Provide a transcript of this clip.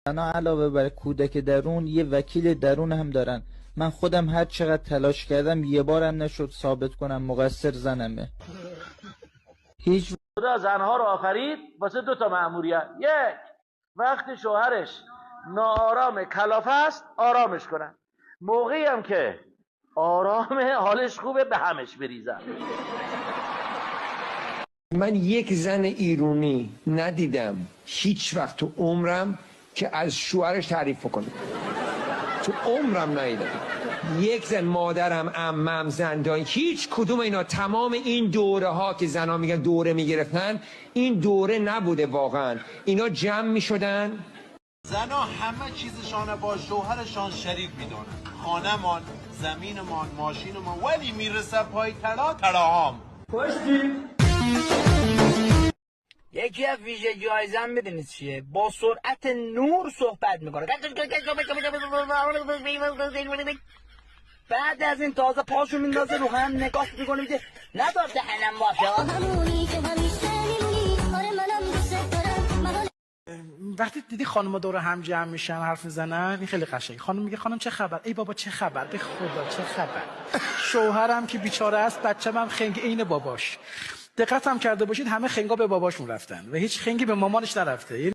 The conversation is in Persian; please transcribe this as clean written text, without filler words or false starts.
زنها علاوه بر کودک درون یه وکیل درون هم دارن. من خودم هر چقدر تلاش کردم یه بارم نشد ثابت کنم مقصر زنمه. هیچ خدا زنها رو آفرید واسه 2 تا مأموریت. یک، وقتی شوهرش ناآرام کلافه است آرامش کنن، موقعی هم که آرامه حالش خوبه به همش بریزن. من یک زن ایرانی ندیدم هیچ وقت تو عمرم که از شوهرش تعریف کنه. تو عمرم ندیدم. یک زن، مادرم، عمم، زندان، هیچ کدوم اینا، تمام این دوره ها که زنها میگن دوره میگرفتن، این دوره نبوده واقعا. اینا جمع میشدن. زنها همه چیزشان با شوهرشان شریک میدونن، خانه‌مان، زمینمان، ماشینمان، ولی میرسه پای تراهام. یکی از ویژگی های زن میدونید چیه؟ با سرعت نور صحبت میکنه. بعد از این تازه پاشو میندازه رو هم نگاه میکنه میگه ندار دهنم باشه. وقتی دیدی خانم دور هم جمع میشن حرف میزنن این خیلی قشنگه. خانم میگه خانم چه خبر؟ ای بابا چه خبر؟ به خدا چه خبر؟ شوهرم که بیچاره است، بچه‌م هم خنگ عین باباش. دقت هم کرده باشید همه خنگا به باباشون رفتن و هیچ خنگی به مامانش نرفته. یعنی